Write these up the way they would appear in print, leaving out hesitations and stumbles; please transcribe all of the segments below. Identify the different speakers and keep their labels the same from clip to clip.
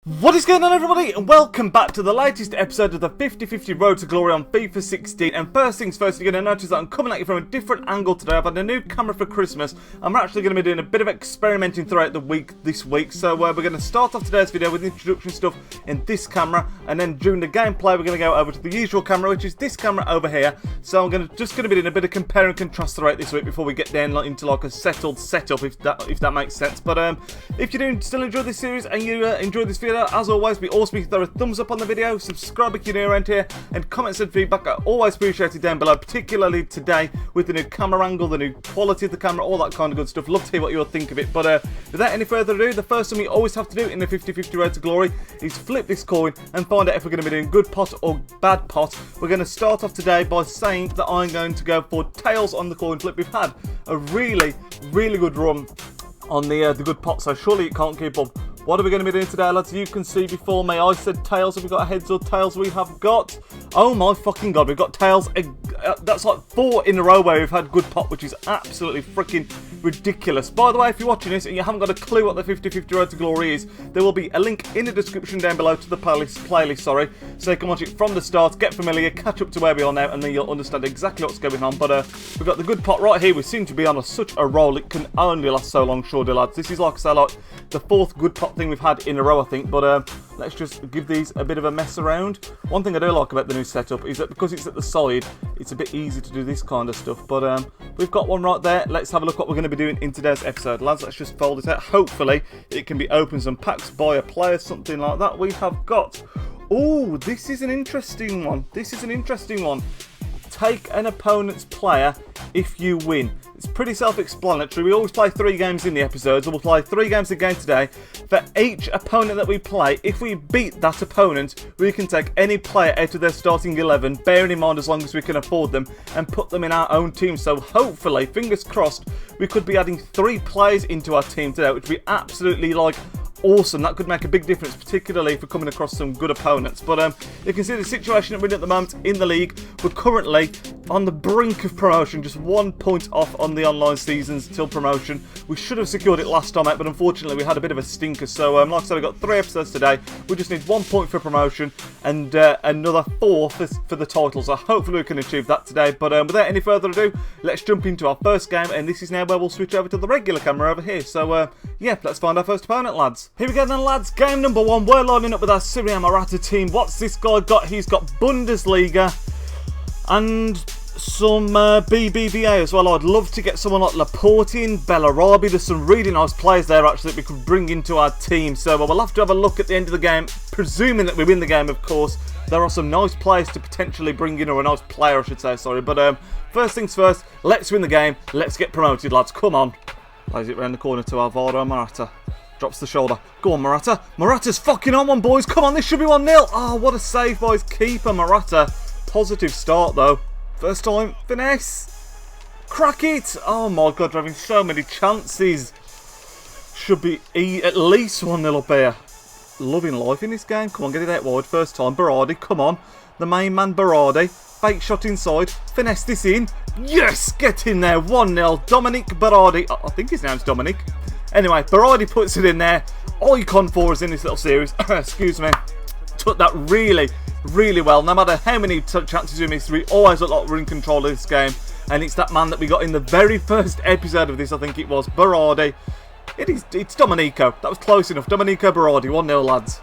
Speaker 1: What is going on, everybody, and welcome back to the latest episode of the 50-50 Road to Glory on FIFA 16. And first things first, you're going to notice that I'm coming at you from a different angle today. I've had a new camera for Christmas. I'm actually going to be doing a bit of experimenting throughout the week this week. So we're going to start off today's video with introduction stuff in this camera, and then during the gameplay we're going to go over to the usual camera, which is this camera over here. So I'm just going to be doing a bit of compare and contrast throughout this week before we get down into like a settled setup, if that makes sense. But if you do still enjoy this series and you enjoy this video, as always, be awesome if you throw a thumbs up on the video, subscribe if you're new around here, and comments and feedback are always appreciated down below, particularly today with the new camera angle, the new quality of the camera, all that kind of good stuff. Love to hear what you all think of it. But without any further ado, the first thing we always have to do in the 50-50 Road to Glory is flip this coin and find out if we're going to be doing good pot or bad pot. We're going to start off today by saying that I'm going to go for tails on the coin flip. We've had a really good run on the good pot, so surely it can't keep up. What are we going to be doing today, lads? You can see before me, I said tails. Have we got heads or tails? We have got, oh my fucking god, we've got tails. That's like 4 in a row where we've had good pot, which is absolutely freaking ridiculous. By the way, if you're watching this and you haven't got a clue what the 50-50 Road to Glory is, there will be a link in the description down below to the playlist, so you can watch it from the start, get familiar, catch up to where we are now, and then you'll understand exactly what's going on. But we've got the good pot right here. We seem to be on such a roll. It can only last so long, surely, lads. This is, like I say, like the 4th good pot thing we've had in a row, I think. But let's just give these a bit of a mess around. One thing I do like about the new setup is that because it's at the side, it's a bit easy to do this kind of stuff. But we've got one right there. Let's have a look what we're going to be doing in today's episode, lads. Let's just fold it out. Hopefully it can be opened some packs by a player, something like that. We have got, oh, this is an interesting one. Take an opponent's player if you win. It's pretty self-explanatory. We always play 3 games in the episodes, and we'll play 3 games again today. For each opponent that we play, if we beat that opponent, we can take any player out of their starting 11, bearing in mind as long as we can afford them, and put them in our own team. So hopefully, fingers crossed, we could be adding 3 players into our team today, which would be absolutely like awesome. That could make a big difference, particularly if we're coming across some good opponents. But you can see the situation that we're in at the moment in the league. We're currently on the brink of promotion, just 1 point off on the online seasons till promotion. We should have secured it last time out, but unfortunately we had a bit of a stinker. So like I said, we've got 3 episodes today. We just need 1 point for promotion and another 4 for the title. So hopefully we can achieve that today. But without any further ado, let's jump into our first game, and this is now where we'll switch over to the regular camera over here. So yeah, let's find our first opponent, lads. Here we go then, lads. Game number 1. We're lining up with our Serie A Morata team. What's this guy got? He's got Bundesliga and some BBVA as well. I'd love to get someone like Laporte in, Bellarabi. There's some really nice players there actually that we could bring into our team. So we'll have to have a look at the end of the game, presuming that we win the game, of course. There are some nice players to potentially bring in, or a nice player I should say, sorry. But first things first, let's win the game. Let's get promoted, lads. Come on. Plays it round the corner to Alvaro Morata. Drops the shoulder. Go on, Morata. Morata's fucking on one, boys. Come on, this should be 1-0. Oh, what a save by his keeper, Morata. Positive start, though. First time. Finesse. Crack it. Oh, my God. We're having so many chances. Should be at least 1-0 up here. Loving life in this game. Come on, get it out wide. First time. Berardi, come on. The main man, Berardi. Fake shot inside. Finesse this in. Yes! Get in there. 1-0. Dominic Berardi. I think his name's Dominic. Anyway, Berardi puts it in there. Icon for us in this little series. Excuse me. Took that really well. No matter how many chances we miss, we always look like we're in control of this game. And it's that man that we got in the very first episode of this, I think it was. Berardi. It's Domenico. That was close enough. Domenico Berardi. 1-0, lads.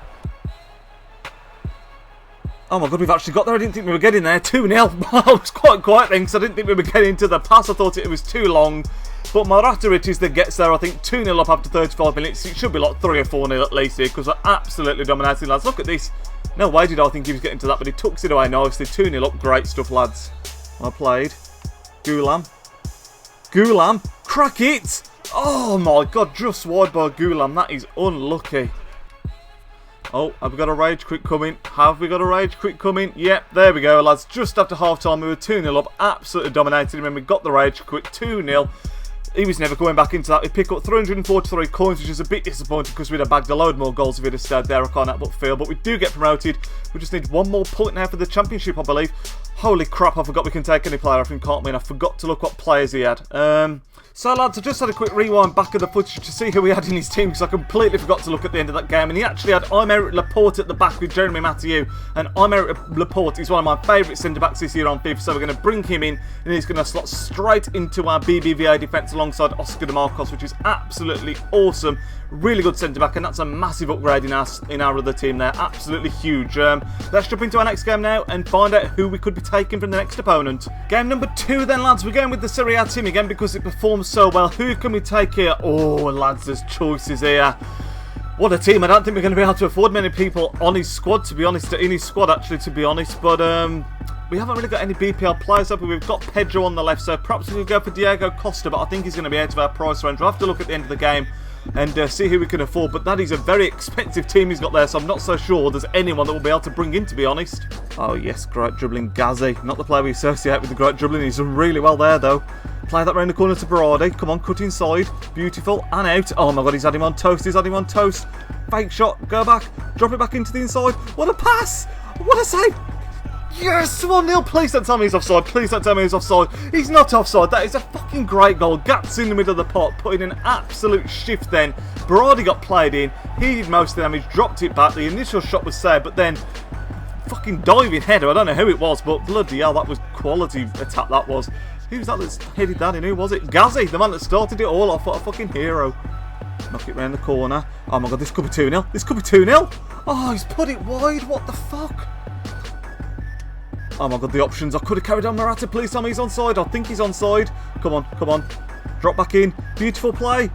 Speaker 1: Oh my God, we've actually got there. I didn't think we were getting there. 2-0. I was quite quiet then because I didn't think we were getting to the pass. I thought it was too long. But Morata it is that gets there, I think, 2-0 up after 35 minutes. It should be like 3 or 4-0 at least here because we're absolutely dominating, lads. Look at this. No way did I think he was getting to that, but he tucks it away nicely. 2-0 up. Great stuff, lads. Well played. Gulam. Crack it. Oh my God, just wide by Gulam. That is unlucky. Oh, have we got a rage quit coming? Yep, there we go, lads. Just after half time, we were 2-0 up. Absolutely dominated him, and we got the rage quit. 2-0. He was never going back into that. We pick up 343 coins, which is a bit disappointing because we'd have bagged a load more goals if we'd have stayed there. I can't help but feel. But we do get promoted. We just need 1 more point now for the championship, I believe. Holy crap, I forgot we can take any player off him, can't we? And I forgot to look what players he had. So lads, I just had a quick rewind back of the footage to see who he had in his team, because I completely forgot to look at the end of that game. And he actually had Aymeric Laporte at the back with Jeremy Mathieu. And Aymeric Laporte is one of my favourite centre-backs this year on FIFA, so we're going to bring him in, and he's going to slot straight into our BBVA defence alongside Oscar de Marcos, which is absolutely awesome. Really good centre-back, and that's a massive upgrade in our other team there. Absolutely huge. Let's jump into our next game now and find out who we could be taking from the next opponent. Game number 2 then, lads. We're going with the Serie A team again because it performs so well. Who can we take here? Oh, lads, there's choices here. What a team. I don't think we're going to be able to afford many people on his squad, to be honest. In his squad, actually, to be honest. But we haven't really got any BPL players up. We've got Pedro on the left, so perhaps we could go for Diego Costa, but I think he's going to be out of our price range. We'll have to look at the end of the game and see who we can afford. But that is a very expensive team he's got there, so I'm not so sure there's anyone that will be able to bring in, to be honest. Oh, yes, great dribbling, Ghazi. Not the player we associate with the great dribbling. He's done really well there, though. Play that round the corner to Berardi. Come on, cut inside. Beautiful. And out. Oh, my God, he's had him on toast. He's had him on toast. Fake shot. Go back. Drop it back into the inside. What a pass. What a save. Yes, 1-0. Please don't tell me he's offside. Please don't tell me he's offside. He's not offside. That is a fucking great goal. Gats in the middle of the pot, putting an absolute shift then. Berardi got played in. He did most of the damage, dropped it back. The initial shot was saved, but then fucking diving header. I don't know who it was, but bloody hell, that was quality attack, that was. Who was that that's headed that in? Who was it? Ghazi, the man that started it all off. What a fucking hero. Knock it round the corner. Oh my God, this could be 2-0. This could be 2-0. Oh, he's put it wide. What the fuck? Oh my God, the options. I could have carried on. Morata, please tell me he's onside. I think he's onside. Come on, come on. Drop back in. Beautiful play.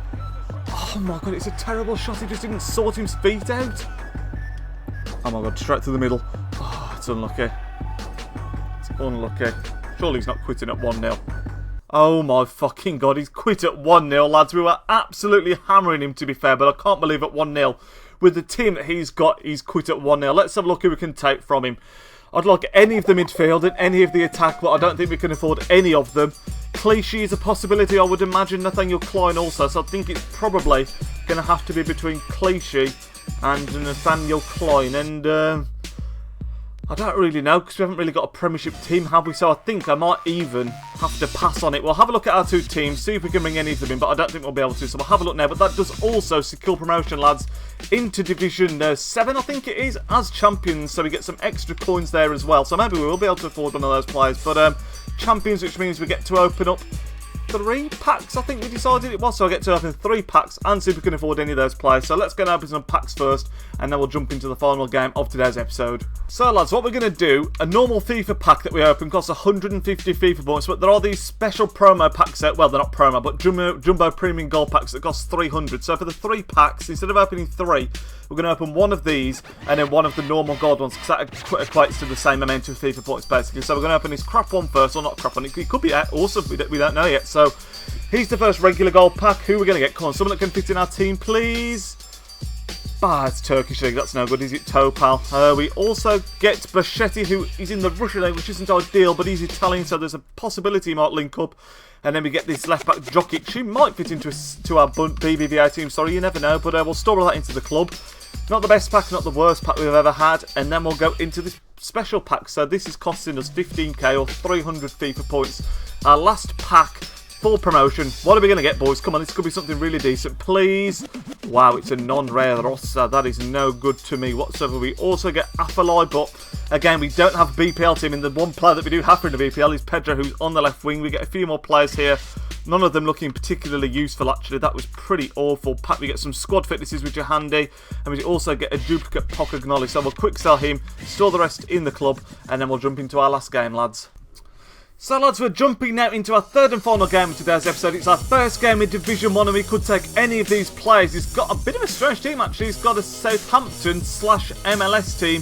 Speaker 1: Oh my God, it's a terrible shot. He just didn't sort his feet out. Oh my God, straight to the middle. Oh, it's unlucky. It's unlucky. Surely he's not quitting at 1-0. Oh my fucking God, he's quit at 1-0, lads. We were absolutely hammering him, to be fair, but I can't believe at 1-0. With the team that he's got, he's quit at 1-0. Let's have a look who we can take from him. I'd like any of the midfield and any of the attack, but I don't think we can afford any of them. Clichy is a possibility, I would imagine. Nathaniel Klein also, so I think it's probably going to have to be between Clichy and Nathaniel Klein. And I don't really know, because we haven't really got a Premiership team, have we? So I think I might even have to pass on it. We'll have a look at our two teams, see if we can bring any of them in, but I don't think we'll be able to. So we'll have a look now. But that does also secure promotion, lads, into Division 7, I think it is, as champions. So we get some extra coins there as well. So maybe we will be able to afford one of those players. But champions, which means we get to open up 3 packs, I think we decided it was. So I get to open 3 packs and see if we can afford any of those players. So let's go and open some packs first, and then we'll jump into the final game of today's episode. So lads, what we're going to do, a normal FIFA pack that we open costs 150 FIFA points, but there are these special promo packs out. Well, they're not promo, but jumbo premium gold packs that cost 300. So for the 3 packs, instead of opening 3, we're going to open one of these and then one of the normal gold ones, because that equates to the same amount of FIFA points basically. So we're going to open this crap one first, or not crap one, it could be awesome, we don't know yet. So here's the first regular gold pack. Who are we going to get? Come on, someone that can fit in our team, please. Ah, it's Turkish League, that's no good, is it, Topal? We also get Baschetti, who is in the Russian League, which isn't ideal, but he's Italian, so there's a possibility he might link up. And then we get this left back, Jokic, who might fit into our BBVA team, sorry, you never know, but we'll store all that into the club. Not the best pack, not the worst pack we've ever had, and then we'll go into this special pack. So this is costing us 15k or 300 FIFA points. Our last pack for promotion. What are we going to get, boys? Come on, this could be something really decent, please. Wow, it's a non-rare Rossa. That is no good to me whatsoever. We also get Afalai, but again, we don't have a BPL team, and the one player that we do have for in the BPL is Pedro, who's on the left wing. We get a few more players here. None of them looking particularly useful, actually. That was pretty awful. We get some squad fitnesses, which are handy. And we also get a duplicate Pocagnoli. So we'll quick sell him, store the rest in the club, and then we'll jump into our last game, lads. So, lads, we're jumping now into our third and final game of today's episode. It's our first game in Division 1, and we could take any of these players. He's got a bit of a strange team, actually. He's got a Southampton/MLS team,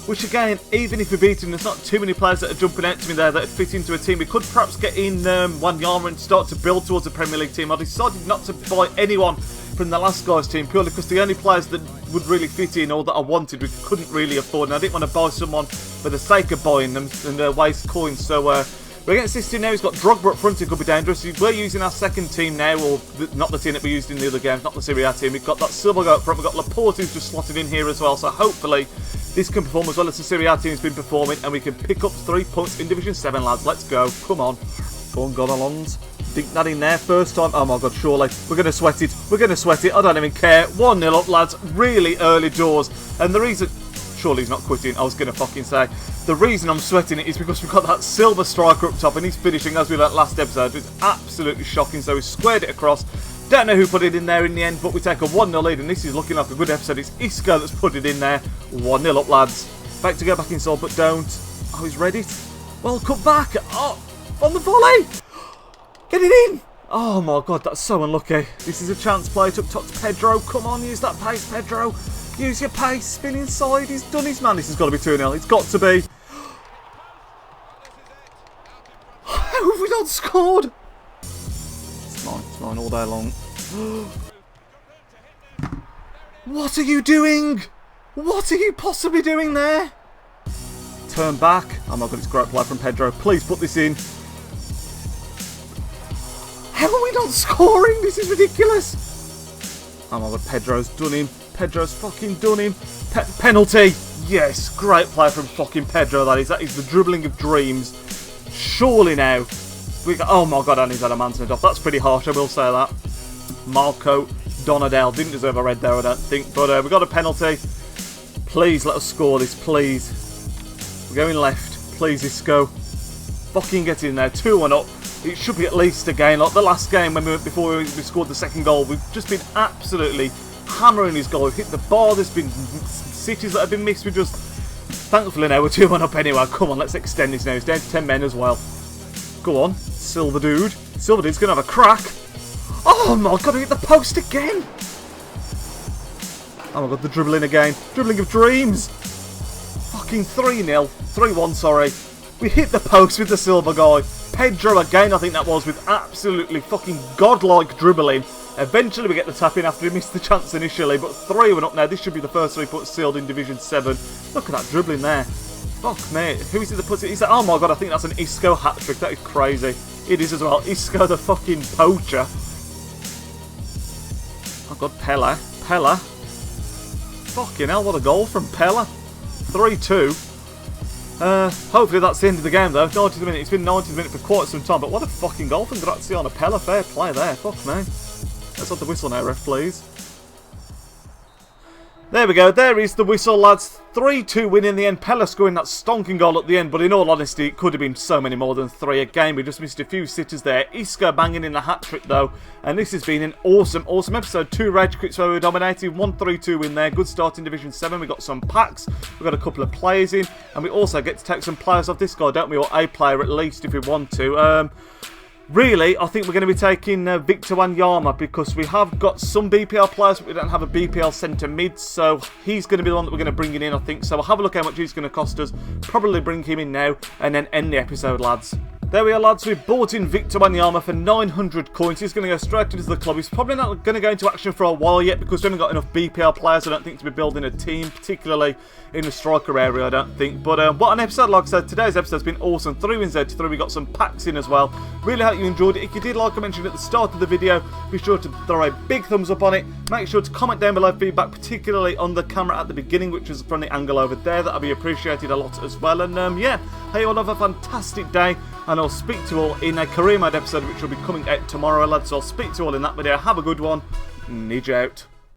Speaker 1: which, again, even if we beat him, there's not too many players that are jumping out to me there that fit into a team. We could perhaps get in Wanyama and start to build towards a Premier League team. I decided not to buy anyone from the last guy's team, purely because the only players that would really fit in or that I wanted, we couldn't really afford. And I didn't want to buy someone for the sake of buying them and waste coins. So, we're against this team now. He's got Drogba up front, it could be dangerous. We're using our second team now, or not the team that we used in the other games, not the Serie A team. We've got that Silva up front, we've got Laporte who's just slotted in here as well, so hopefully this can perform as well as the Serie A team's been performing, and we can pick up 3 points in Division 7, lads. Let's go. Come on. Go on, Godalons. Dink that in there first time. Oh my god, surely. We're going to sweat it. We're going to sweat it. I don't even care. 1-0 up, lads. Really early doors. And the reason... Surely he's not quitting. I was going to fucking say. The reason I'm sweating it is because we've got that silver striker up top, and he's finishing, as we learnt last episode. It's absolutely shocking. So we squared it across. Don't know who put it in there in the end, but we take a 1-0 lead, and this is looking like a good episode. It's Isco that's put it in there. 1-0 up, lads. Back to go back inside, but don't. Oh, he's ready. Well, cut back. Oh, on the volley. Get it in. Oh, my God, that's so unlucky. This is a chance play. Up top to Pedro. Come on, use that pace, Pedro. Use your pace. Spin inside. He's done his man. This has got to be 2-0. It's got to be. How have we not scored? It's mine all day long. What are you doing? What are you possibly doing there? Turn back. Oh my god, it's great play from Pedro. Please put this in. How are we not scoring? This is ridiculous. Oh my god, Pedro's done him. Pedro's fucking done him. Penalty. Yes, great play from fucking Pedro, that is. That is the dribbling of dreams. Surely now. Oh my god, and he's had a man sent off. That's pretty harsh, I will say that. Marco Donadell didn't deserve a red there, I don't think. But we got a penalty. Please let us score this, please. We're going left. Please, Isco. Fucking get in there. 2-1 up. It should be at least a game. Like the last game before we scored the second goal. We've just been absolutely hammering his goal. We've hit the bar. There's been cities that have been missed. We just... Thankfully now we're 2-1 up anyway. Come on, let's extend this now. It's down to 10 men as well. Go on. Silver Dude. Silver Dude's going to have a crack. Oh my god, I hit the post again. Oh my god, the dribbling again. Dribbling of dreams. Fucking 3-0. 3-1, sorry. We hit the post with the silver guy. Pedro again, I think that was, with absolutely fucking godlike dribbling. Eventually we get the tap in after he missed the chance initially, but 3-1 up now. This should be the first 3 points sealed in Division 7. Look at that dribbling there. Fuck me. Who is it that puts it? He said, oh my god, I think that's an Isco hat-trick. That is crazy. It is as well. Isco the fucking poacher. Oh god, Pella. Fucking hell, what a goal from Pella. 3-2. Hopefully that's the end of the game though. 90 minutes. It's been 90 minutes for quite some time, but what a fucking goal from Graziano Pella. Fair play there. Fuck me. Let's have the whistle now, ref, please. There we go. There is the whistle, lads. 3-2 win in the end. Pella scoring that stonking goal at the end, but in all honesty, it could have been so many more than 3 again. We just missed a few sitters there. Isco banging in the hat-trick, though. And this has been an awesome, awesome episode. 2 rage quits where we were dominating. 1-3-2 win there. Good start in Division 7. We got some packs. We've got a couple of players in. And we also get to take some players off this guy, don't we? Or a player at least, if we want to. Really, I think we're going to be taking Victor Wanyama because we have got some BPL players, but we don't have a BPL centre mid, so he's going to be the one that we're going to bring in, I think. So we'll have a look how much he's going to cost us. Probably bring him in now and then end the episode, lads. There we are, lads. We've bought in Victor Wanyama for 900 coins. He's going to go straight into the club. He's probably not going to go into action for a while yet because we haven't got enough BPL players, I don't think, to be building a team, particularly in the striker area, I don't think. But what an episode, like I said. Today's episode's been awesome. 3 wins out to 3. We got some packs in as well. Really hope you enjoyed it. If you did, like I mentioned at the start of the video, be sure to throw a big thumbs up on it. Make sure to comment down below feedback, particularly on the camera at the beginning, which is from the angle over there. That'll be appreciated a lot as well. And yeah, hey, you all have a fantastic day. And I'll speak to you all in a career mode episode, which will be coming out tomorrow, lads. So I'll speak to you all in that video. Have a good one. Nidge out.